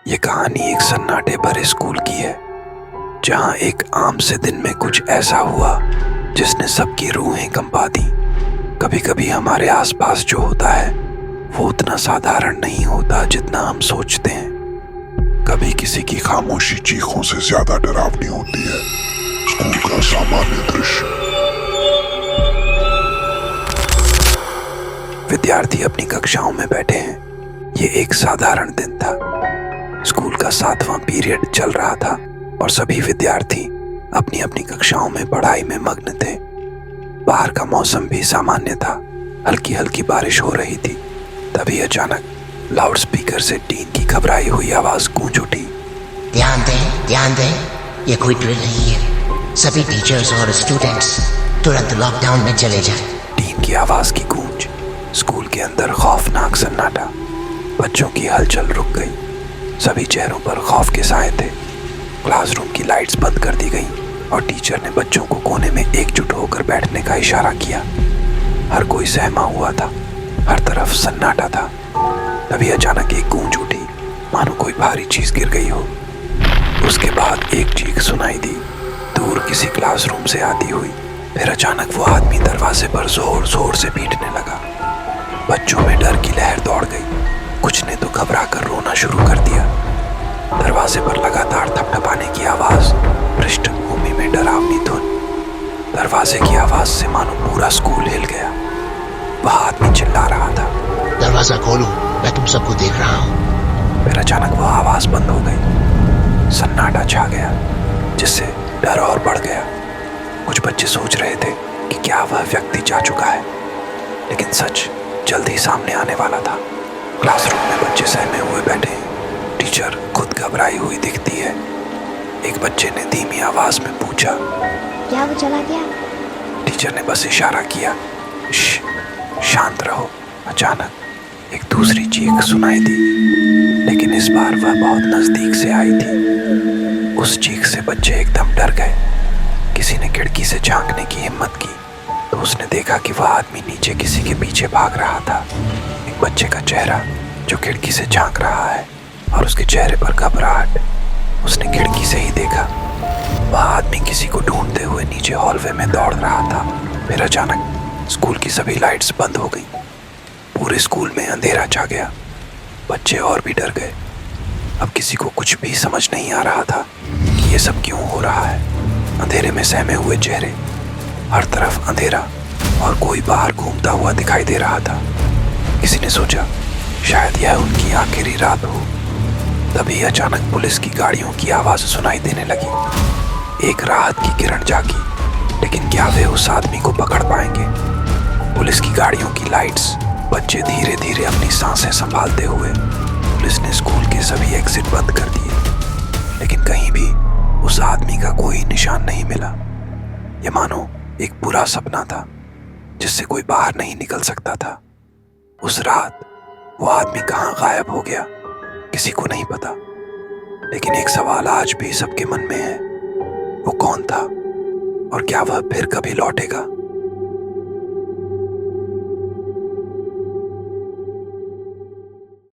ये कहानी एक सन्नाटे भरे स्कूल की है, जहां एक आम से दिन में कुछ ऐसा हुआ जिसने सबकी रूहें कंपा दी। कभी कभी हमारे आसपास जो होता है वो उतना साधारण नहीं होता जितना हम सोचते हैं। कभी किसी की खामोशी चीखों से ज्यादा डरावनी होती है स्कूल का सामान्य दृश्य। विद्यार्थी अपनी कक्षाओं में बैठे हैं। ये एक साधारण दिन था। स्कूल का 7वां पीरियड चल रहा था और सभी विद्यार्थी अपनी अपनी कक्षाओं में पढ़ाई में मग्न थे। बाहर का मौसम भी सामान्य था, हल्की हल्की बारिश हो रही थी। तभी अचानक लाउडस्पीकर से डीन की घबराई हुई आवाज गूंज उठी। ध्यान दें, ये कोई ड्रिल नहीं है। सभी टीचर्स और स्टूडेंट्स तुरंत लॉकडाउन में चले जाएं। डीन की आवाज की गूंज, स्कूल के अंदर खौफनाक सन्नाटा। बच्चों की हलचल रुक गई। सभी चेहरों पर खौफ के साए थे। क्लासरूम की लाइट्स बंद कर दी गई और टीचर ने बच्चों को कोने में एकजुट होकर बैठने का इशारा किया। हर कोई सहमा हुआ था, हर तरफ सन्नाटा था। तभी अचानक एक गूंज उठी, मानो कोई भारी चीज गिर गई हो। उसके बाद एक चीख सुनाई दी, दूर किसी क्लासरूम से आती हुई। फिर अचानक वो आदमी दरवाजे पर जोर जोर से पीटने लगा। बच्चों में डर की लहर दौड़ गई। कुछ ने तो घबरा कर रोना शुरू कर दिया। दरवाजे पर लगातार थपथपाने की आवाज, पृष्ठभूमि में डरावनी धुन। दरवाजे की आवाज से मानो पूरा स्कूल हिल गया। वह आदमी चिल्ला रहा था, दरवाजा खोलो, मैं तुम सबको देख रहा हूँ। फिर अचानक वह आवाज बंद हो गई। सन्नाटा छा गया, जिससे डर और बढ़ गया। कुछ बच्चे सोच रहे थे कि क्या वह व्यक्ति जा चुका है, लेकिन सच जल्द ही सामने आने वाला था। क्लासरूम में बच्चे सहमे हुए बैठे हैं। टीचर खुद घबराई हुई दिखती है। एक बच्चे ने धीमी आवाज में पूछा, क्या वो चला गया? टीचर ने बस इशारा किया, शांत रहो। अचानक एक दूसरी चीख सुनाई दी, लेकिन इस बार वह बहुत नजदीक से आई थी। उस चीख से बच्चे एकदम डर गए। किसी ने खिड़की से झांकने की हिम्मत की तो उसने देखा कि वह आदमी नीचे किसी के पीछे भाग रहा था। एक बच्चे का चेहरा जो खिड़की से झांक रहा है और उसके चेहरे पर घबराहट। उसने खिड़की से ही देखा, वह आदमी किसी को ढूंढते हुए नीचे हॉलवे में दौड़ रहा था। फिर अचानक स्कूल की सभी लाइट्स बंद हो गई। पूरे स्कूल में अंधेरा छा गया। बच्चे और भी डर गए। अब किसी को कुछ भी समझ नहीं आ रहा था कि ये सब क्यों हो रहा है। अंधेरे में सहमे हुए चेहरे, हर तरफ अंधेरा और कोई बाहर घूमता हुआ दिखाई दे रहा था। किसी ने सोचा शायद यह उनकी आखिरी रात हो। तभी अचानक पुलिस की गाड़ियों की आवाज सुनाई देने लगी। एक राहत की किरण जागी, लेकिन क्या वे उस आदमी को पकड़ पाएंगे? पुलिस की गाड़ियों की लाइट्स, बच्चे धीरे धीरे अपनी सांसें संभालते हुए। पुलिस ने स्कूल के सभी एग्जिट बंद कर दिए, लेकिन कहीं भी उस आदमी का कोई निशान नहीं मिला। ये मानो एक बुरा सपना था जिससे कोई बाहर नहीं निकल सकता था। उस रात वो आदमी कहाँ गायब हो गया, किसी को नहीं पता। लेकिन एक सवाल आज भी सबके मन में है, वो कौन था और क्या वह फिर कभी लौटेगा?